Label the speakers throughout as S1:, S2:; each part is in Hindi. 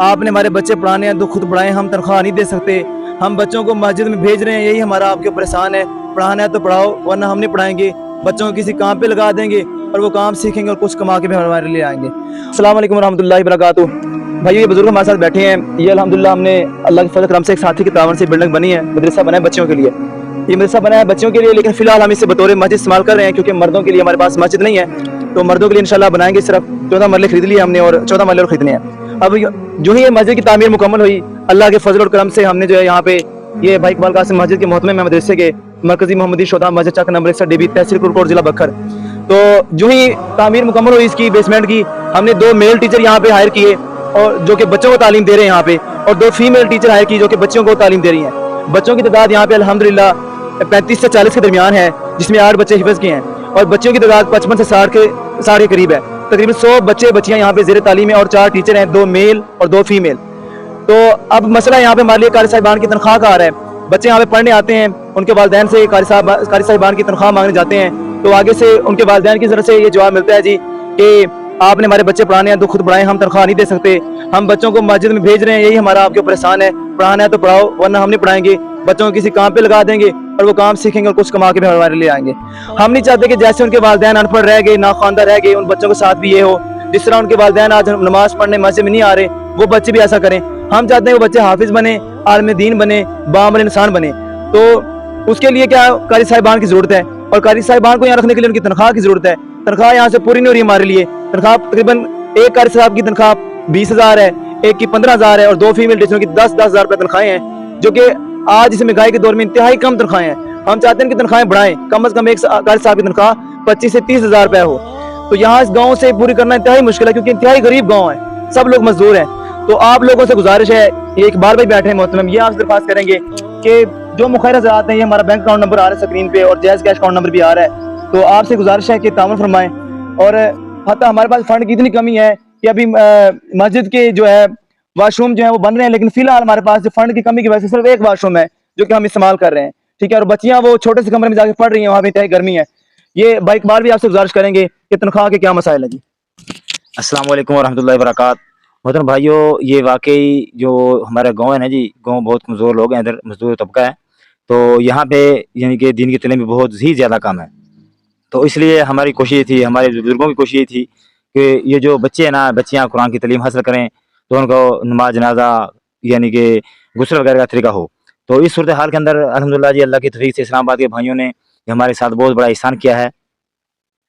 S1: आपने हमारे बच्चे पढ़ाने हैं तो खुद पढ़ाएं, हम तनख्वाह नहीं दे सकते, हम बच्चों को मस्जिद में भेज रहे हैं, यही हमारा आपके ऊपर एहसान है, पढ़ाना है तो पढ़ाओ वरना हम नहीं पढ़ाएंगे, बच्चों को किसी काम पे लगा देंगे और वो काम सीखेंगे और कुछ कमा के भी हमारे लिए आएंगे। अस्सलाम वालेकुम वरहमतुल्लाहि वबरकातुहू। भाई ये बुजुर्ग हमारे साथ बैठे हैं, ये अल्हम्दुलिल्लाह हमने अल्लाह के फजल करम से एक साथी के तावन से बिल्डिंग बनी है, मदरसा बना है बच्चों के लिए। ये मदरसा बना है बच्चों के लिए, लेकिन फिलहाल हम इसे बतौर मस्जिद इस्तेमाल कर रहे हैं क्योंकि मर्दों के लिए हमारे पास मस्जिद नहीं है, तो मर्दों के लिए इंशाल्लाह बनाएंगे। सिर्फ 14 मरले खरीद लिए हमने और 14 मरले और खरीदने हैं। अब जो ही ये मस्जिद की तामीर मुकम्मल हुई, अल्लाह के फजल और करम से हमने जो है यहाँ पे ये भाई इकबाल कासिम मस्जिद के मोहतमे में मदरसे के मरकजी मोहम्मदी शोधा मस्जिद चक नंबर 61 DB तहसील कुरकोट जिला बखर। तो जो ही तामीर मुकम्मल हुई इसकी बेसमेंट की, हमने 2 मेल टीचर यहाँ पे हायर किए और जो कि बच्चों को तालीम दे रहे हैं यहाँ पे, और 2 फीमेल टीचर हायर की जो कि बच्चों को तालीम दे रही हैं। बच्चों की तादाद यहाँ पे अल्हम्दुलिल्लाह 35 से 40 के दरमियान है, जिसमें 8 बच्चे हिफ्ज़ के हैं, और बच्चों की तादाद 55 से 60 के करीब है। तकरीबन 100 बच्चे बच्चियाँ यहाँ पे ज़ेर तालीम है और 4 टीचर हैं, 2 मेल और 2 फीमेल। तो अब मसला यहाँ पे हमारे लिए कारी साहिबान की तनख्वाह का आ रहा है। बच्चे यहाँ पे पढ़ने आते हैं, उनके वालिदैन से कारी साहिबान की तनख्वाह मांगने जाते हैं, तो आगे से उनके वालिदैन की तरफ से ये जवाब मिलता है जी कि आपने हमारे बच्चे पढ़ाने हैं तो खुद पढ़ाएं, हम तनख्वाह नहीं दे सकते, हम बच्चों को मस्जिद में भेज रहे हैं, यही हमारा आपके ऊपर एहसान है, पढ़ाना है तो पढ़ाओ वरना हम नहीं पढ़ाएंगे, बच्चों को किसी काम पे लगा देंगे और वो काम सीखेंगे और कुछ कमा के भी हमारे लिए आएंगे। हम नहीं चाहते कि जैसे उनके वालिदैन अनपढ़ रह गए, नाख्वानदा रह गए, उन बच्चों के साथ भी ये हो, जिस तरह उनके वालिदैन आज नमाज पढ़ने मस्जिद में नहीं आ रहे, वो बच्चे भी ऐसा करें। हम चाहते हैं वो बच्चे हाफिज बने, आलिम दीन बने, बामल इंसान बने। तो उसके लिए क्या कारी साहिबान की जरूरत है, और कारी साहिबान को यहाँ रखने के लिए उनकी तनख्वाह की जरूरत है। तनख्वाह यहाँ से पूरी नहीं हो रही हमारे लिए। तनख्वाह तकरीबन एक कारी साहब की तनख्वाह 20,000 है, एक की 15,000 है, और 2 फीमेल टीचरों की 10-10 हज़ार रुपये तनख्वाहें हैं, जो कि आज इस महंगाई के दौर में इंतहाई कम तनख्वाहें हैं। हम चाहते हैं कि तनख्वाहें बढ़ाएं, कम से कम एक कारी साहब की तनख्वाह 25 से 30 हज़ार रुपये हो। तो यहाँ इस गाँव से पूरी करना इंतहाई मुश्किल है क्योंकि इंतहाई गरीब गाँव है, सब लोग मजदूर हैं। तो आप लोगों से गुजारिश है, ये इकबाल भाई बैठे हैं मोहतरम, ये आपसे दरख्वास्त करेंगे कि जो मुखैर ज़रात हैं, ये हमारा बैंक अकाउंट नंबर आ रहा है स्क्रीन पे और जायज़ कैश अकाउंट नंबर भी आ रहा है, तो आपसे गुजारिश है कि तावन फरमाएं। और हत्ता हमारे पास फंड की इतनी कमी है कि अभी मस्जिद के जो है वाशरूम जो है वो बन रहे हैं, लेकिन फिलहाल हमारे पास जो फंड की कमी की वजह से सिर्फ एक वाशरूम है जो कि हम इस्तेमाल कर रहे हैं, ठीक है, और बच्चियां वो छोटे से कमरे में जाके पढ़ रही हैं, वहाँ पे इंतहाई गर्मी है। ये भाई इकबाल भी आपसे गुजारिश करेंगे कि तनख्वाह के क्या मसाइल है जी।
S2: अस्सलाम वालेकुम वरहमतुल्लाहि वबरकातुहू। मोहतरम भाइयों, ये वाकई जो हमारा गांव है ना जी, गांव बहुत कमज़ोर लोग हैं, इधर मजदूर तबका है, तो यहाँ पे यानी कि दीन की तालीम बहुत ही ज़्यादा कम है। तो इसलिए हमारी कोशिश थी, हमारे बुजुर्गों की कोशिश थी कि ये जो बच्चे हैं ना, बच्चियाँ कुरान की तालीम हासिल करें तो उनको नमाज जनाजा यानी कि गुस्ल वगैरह का तरीका हो। तो इस सूरत हाल के अंदर अल्हम्दुलिल्लाह जी, अल्लाह की तौफीक से इस्लामाबाद के भाइयों ने हमारे साथ बहुत बड़ा एहसान किया है,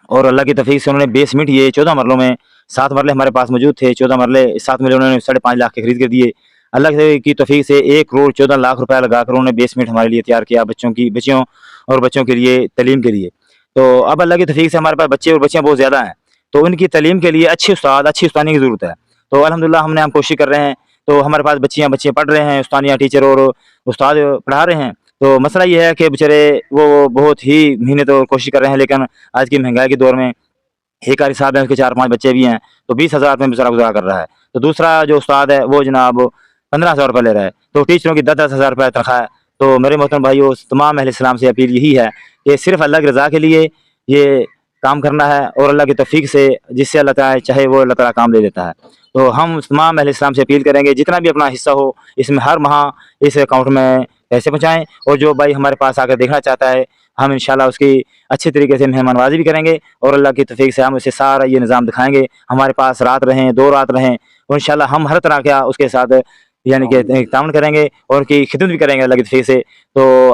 S2: और अल्लाह की तौफीक से उन्होंने बेसमेंट ये 14 मरलों में 7 मरले हमारे पास मौजूद थे, 14 मरले 7 मरले उन्होंने 5.5 लाख के खरीद कर दिए। अल्लाह की तौफीक से 1 करोड़ 14 लाख रुपया लगाकर उन्होंने बेसमेंट हमारे लिए तैयार किया, बच्चियों और बच्चों के लिए तालीम के लिए। तो अब अल्लाह की तौफीक से हमारे पास बच्चे और बच्चियाँ बहुत ज़्यादा हैं, तो उनकी तालीम के लिए अच्छे उस्तानी की ज़रूरत है। तो अल्हम्दुलिल्लाह हम कोशिश कर रहे हैं, तो हमारे पास बच्चे पढ़ रहे हैं, उस्तानियाँ टीचर और उस्ताद पढ़ा रहे हैं। तो मसला ये है कि बेचारे वो बहुत ही मेहनत और कोशिश कर रहे हैं, लेकिन आज की महंगाई के दौर में एक कारी साहब हैं, उसके 4-5 बच्चे भी हैं, तो 20,000 रुपये में बेचारा गुजारा कर रहा है। तो दूसरा जो उस्ताद है वो जनाब 15,000 रुपये ले रहा है, तो टीचरों की 10-10 हज़ार रुपये तनख्वाह है। तो मेरे मोहतरम भाइयों, तमाम अहले इस्लाम से अपील यही है कि सिर्फ अल्लाह की रज़ा के लिए ये काम करना है, और अल्लाह की तौफीक से जिससे अल्लाह ताला चाहे वो अल्लाह ताला काम दे देता है। तो हम तमाम अहले इस्लाम से अपील करेंगे, जितना भी अपना हिस्सा हो इसमें हर माह इस अकाउंट में पैसे पहुँचाएँ, और जो भाई हमारे पास आकर देखना चाहता है, हम इंशाल्लाह उसकी अच्छे तरीके से मेहमानवाजी भी करेंगे, और अल्लाह की तौफीक से हम उसे सारा ये निज़ाम दिखाएंगे। हमारे पास रात रहें, 2 रात रहें, और इंशाल्लाह हम हर तरह का उसके साथ यानी कि ताउन करेंगे और उनकी खिदमत भी करेंगे अल्लाह की तौफीक से। तो